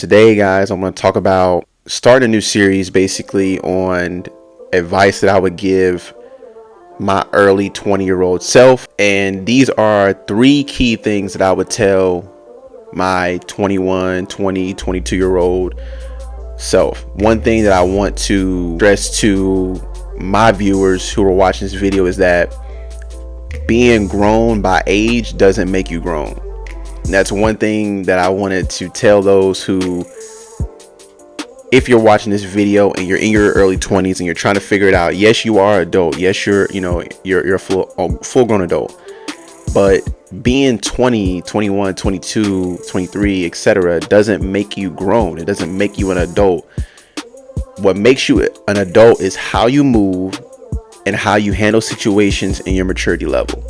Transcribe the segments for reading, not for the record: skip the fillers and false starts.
Today, guys, I'm going to talk about start a new series basically on advice that I would give my early 20-year-old self. And these are three key things that I would tell my 21, 20, 22-year-old self. One thing that I want to stress to my viewers who are watching this video is that being grown by age doesn't make you grown. And that's one thing that I wanted to tell those who, if you're watching this video and you're in your early 20s and you're trying to figure it out, yes, you are adult. Yes, you're a full grown adult. But being 20, 21, 22, 23, etc. doesn't make you grown. It doesn't make you an adult. What makes you an adult is how you move and how you handle situations and your maturity level.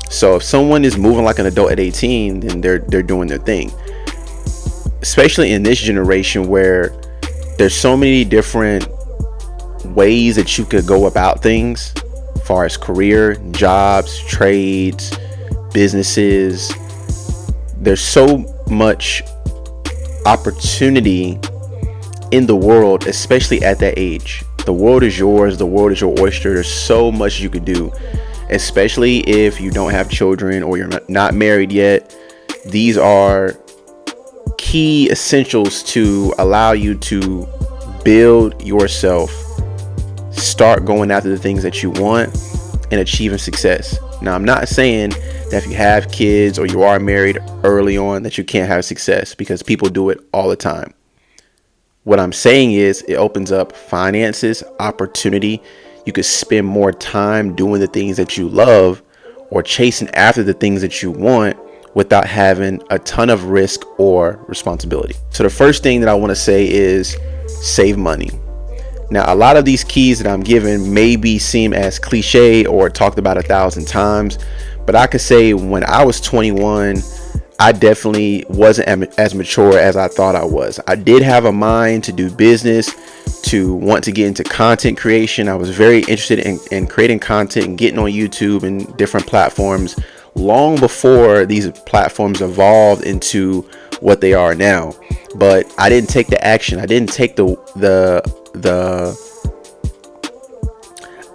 So if someone is moving like an adult at 18, then they're doing their thing. Especially in this generation where there's so many different ways that you could go about things, as far as career, jobs, trades, businesses. There's so much opportunity in the world, especially at that age. The world is yours. The world is your oyster. There's so much you could do, especially if you don't have children or you're not married yet. These are key essentials to allow you to build yourself, start going after the things that you want, and achieving success. Now, I'm not saying that if you have kids or you are married early on that you can't have success, because people do it all the time. What I'm saying is it opens up finances, opportunity. You could spend more time doing the things that you love or chasing after the things that you want without having a ton of risk or responsibility. So the first thing that I want to say is save money. Now, a lot of these keys that I'm giving maybe seem as cliche or talked about 1,000 times, but I could say when I was 21, I definitely wasn't as mature as I thought I was. I did have a mind to do business, to want to get into content creation. I was very interested in creating content and getting on YouTube and different platforms long before these platforms evolved into what they are now. But I didn't take the action. I didn't take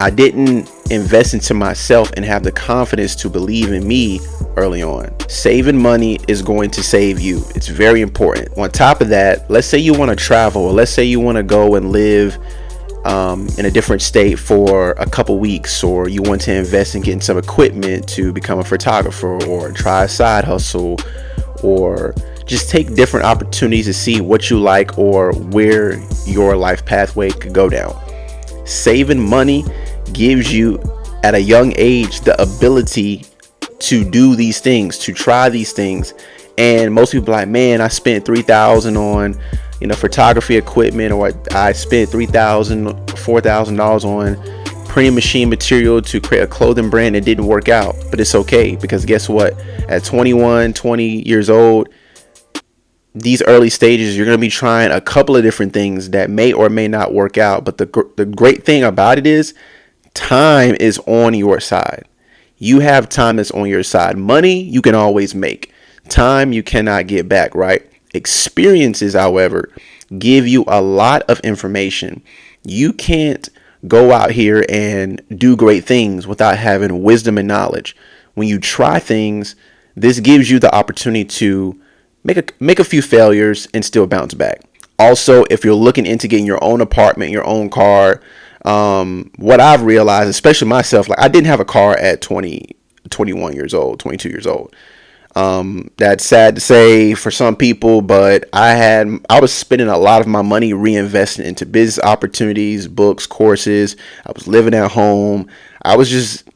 I didn't invest into myself and have the confidence to believe in me early on. Saving money is going to save you. It's very important. On top of that, let's say you want to travel, or let's say you want to go and live in a different state for a couple weeks, or you want to invest in getting some equipment to become a photographer, or try a side hustle, or just take different opportunities to see what you like or where your life pathway could go down. Saving money gives you at a young age the ability to do these things, to try these things. And most people are like, man, I spent $3,000 on photography equipment, or I spent $3,000, $4,000 on printing machine material to create a clothing brand. It didn't work out, but it's okay, because guess what? At 21, 20 years old, these early stages, you're going to be trying a couple of different things that may or may not work out. But the great thing about it is time is on your side. You have time that's on your side. Money you can always make. Time you cannot get back, right? Experiences, however, give you a lot of information. You can't go out here and do great things without having wisdom and knowledge. When you try things, this gives you the opportunity to make a few failures and still bounce back. Also, if you're looking into getting your own apartment, your own car, what I've realized, especially myself, like I didn't have a car at 20, 21 years old, 22 years old. That's sad to say for some people, but I was spending a lot of my money reinvesting into business opportunities, books, courses. I was living at home. I was just,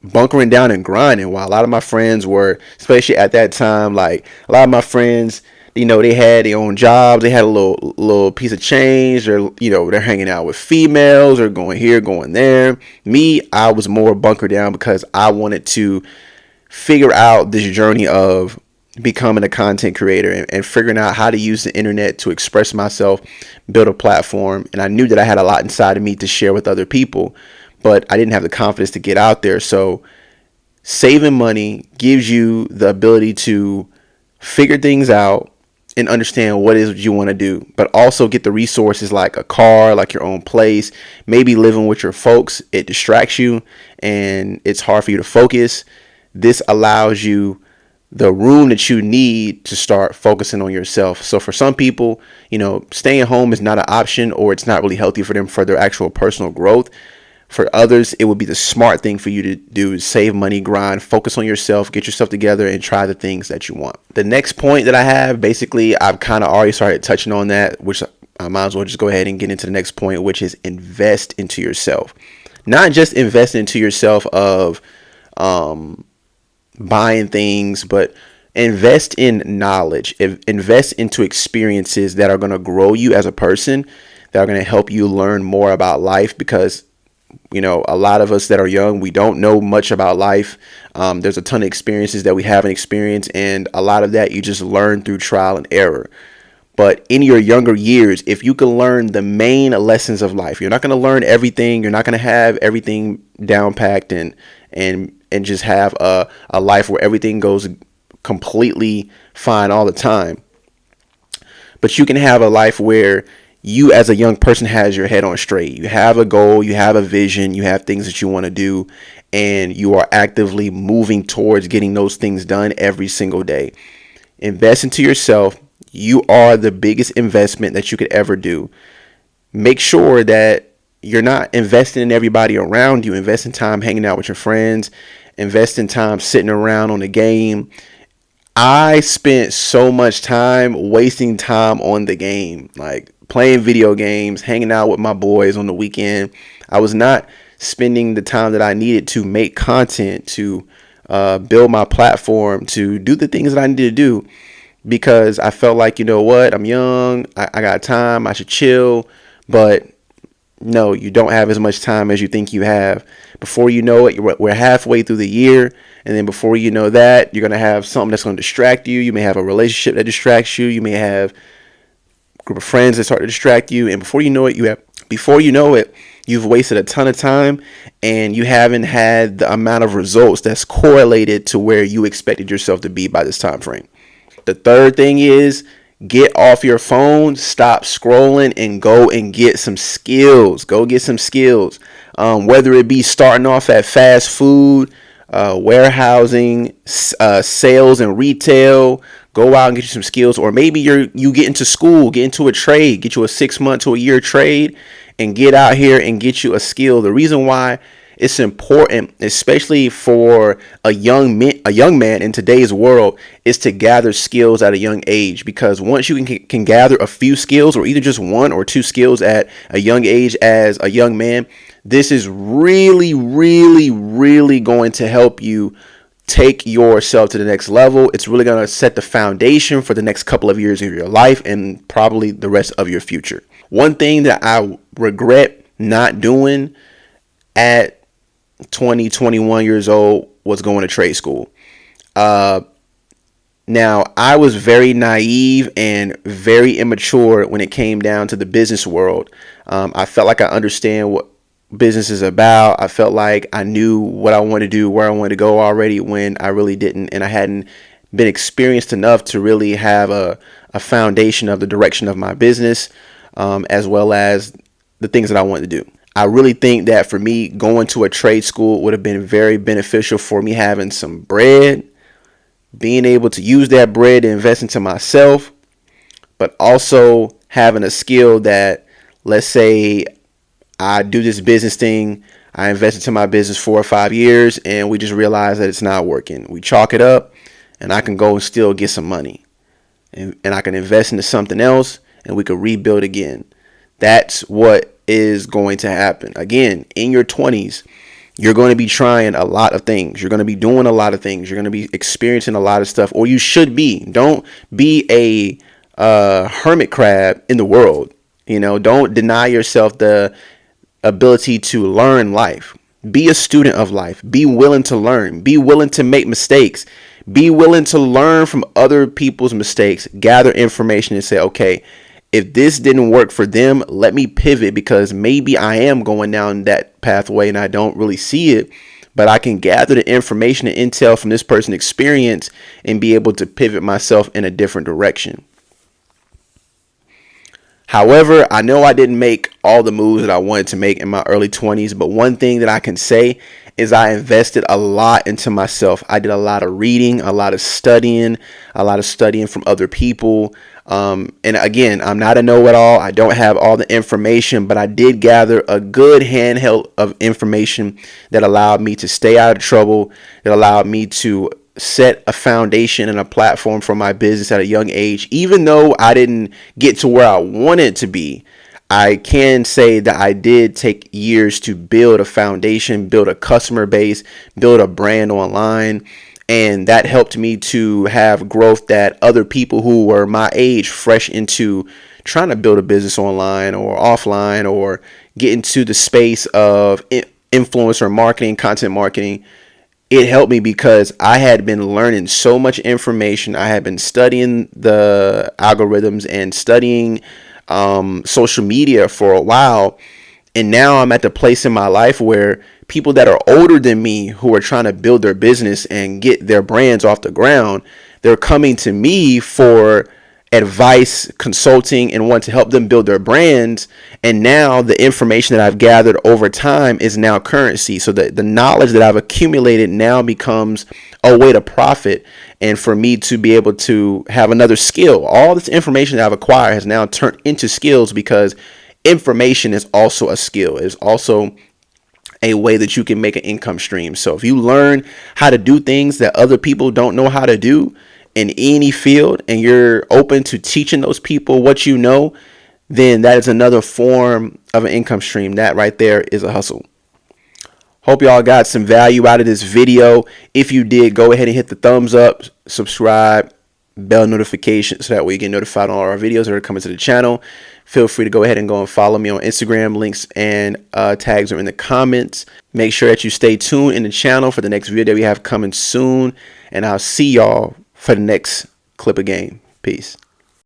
bunkering down and grinding, while a lot of my friends were, especially at that time, like a lot of my friends, they had their own jobs. They had a little piece of change, or they're hanging out with females, or going here, going there. Me, I was more bunkered down because I wanted to figure out this journey of becoming a content creator and figuring out how to use the internet to express myself, build a platform. And I knew that I had a lot inside of me to share with other people, but I didn't have the confidence to get out there. So saving money gives you the ability to figure things out and understand what it is you want to do, but also get the resources like a car, like your own place, maybe living with your folks. It distracts you and it's hard for you to focus. This allows you the room that you need to start focusing on yourself. So for some people, staying home is not an option, or it's not really healthy for them for their actual personal growth. For others, it would be the smart thing for you to do is save money, grind, focus on yourself, get yourself together, and try the things that you want. The next point that I have, basically, I've kind of already started touching on that, which I might as well just go ahead and get into the next point, which is invest into yourself. Not just invest into yourself of buying things, but invest in knowledge, invest into experiences that are going to grow you as a person, that are going to help you learn more about life, because a lot of us that are young, we don't know much about life. There's a ton of experiences that we haven't experienced, and a lot of that you just learn through trial and error. But in your younger years, if you can learn the main lessons of life, you're not going to learn everything. You're not going to have everything down packed and just have a life where everything goes completely fine all the time. But you can have a life where you as a young person has your head on straight. You have a goal, you have a vision, you have things that you want to do, and you are actively moving towards getting those things done every single day. Invest into yourself. You are the biggest investment that you could ever do. Make sure that you're not investing in everybody around you. Invest in time hanging out with your friends. Invest in time sitting around on the game. I spent so much time wasting time on the game, like playing video games, hanging out with my boys on the weekend. I was not spending the time that I needed to make content, to build my platform, to do the things that I needed to do, because I felt like, I'm young, I got time, I should chill. But no, you don't have as much time as you think you have. Before you know it, we're halfway through the year. And then before you know that, you're going to have something that's going to distract you. You may have a relationship that distracts you. You may have a group of friends that start to distract you. And before you know it, you've wasted a ton of time, and you haven't had the amount of results that's correlated to where you expected yourself to be by this time frame. The third thing is, get off your phone, stop scrolling, and go and get some skills. Go get some skills. Whether it be starting off at fast food, warehousing, sales and retail, go out and get you some skills. Or maybe you get into school, get into a trade, get you a 6 month to a year trade, and get out here and get you a skill. The reason why it's important, especially for a young man in today's world, is to gather skills at a young age. Because once you can gather a few skills, or either just one or two skills at a young age as a young man, this is really, really, really going to help you take yourself to the next level. It's really going to set the foundation for the next couple of years of your life, and probably the rest of your future. One thing that I regret not doing at 21 years old was going to trade school. Now, I was very naive and very immature when it came down to the business world. I felt like I understand what business is about. I felt like I knew what I wanted to do, where I wanted to go already, when I really didn't. And I hadn't been experienced enough to really have a foundation of the direction of my business, as well as the things that I wanted to do. I really think that for me, going to a trade school would have been very beneficial for me, having some bread, being able to use that bread to invest into myself, but also having a skill that, let's say I do this business thing, I invest into my business 4 or 5 years, and we just realize that it's not working. We chalk it up, and I can go and still get some money, and I can invest into something else, and we can rebuild again. That's what is going to happen. Again, in your 20s, you're going to be trying a lot of things. You're going to be doing a lot of things. You're going to be experiencing a lot of stuff, or you should be. Don't be a hermit crab in the world. Don't deny yourself the ability to learn life. Be a student of life. Be willing to learn. Be willing to make mistakes. Be willing to learn from other people's mistakes. Gather information and say, okay, if this didn't work for them, let me pivot, because maybe I am going down that pathway and I don't really see it, but I can gather the information and intel from this person's experience and be able to pivot myself in a different direction. However, I know I didn't make all the moves that I wanted to make in my early 20s, but one thing that I can say is I invested a lot into myself. I did a lot of reading, a lot of studying from other people. And again, I'm not a know-it-all. I don't have all the information, but I did gather a good handheld of information that allowed me to stay out of trouble, that allowed me to set a foundation and a platform for my business at a young age. Even though I didn't get to where I wanted to be, I can say that I did take years to build a foundation, build a customer base, build a brand online. And that helped me to have growth that other people who were my age, fresh into trying to build a business online or offline or get into the space of influencer marketing, content marketing, it helped me because I had been learning so much information. I had been studying the algorithms and studying social media for a while. And now I'm at the place in my life where people that are older than me who are trying to build their business and get their brands off the ground, they're coming to me for advice, consulting, and want to help them build their brands. And now the information that I've gathered over time is now currency. So the knowledge that I've accumulated now becomes a way to profit and for me to be able to have another skill. All this information that I've acquired has now turned into skills because information is also a skill. It's also a way that you can make an income stream. So if you learn how to do things that other people don't know how to do in any field, and you're open to teaching those people what you know, then that is another form of an income stream. That right there is a hustle. Hope y'all got some value out of this video. If you did, go ahead and hit the thumbs up, subscribe, bell notification, so that way you get notified on all our videos that are coming to the channel. Feel free to go ahead and go and follow me on Instagram. Links and tags are in the comments. Make sure that you stay tuned in the channel for the next video we have coming soon. And I'll see y'all for the next clip of game. Peace.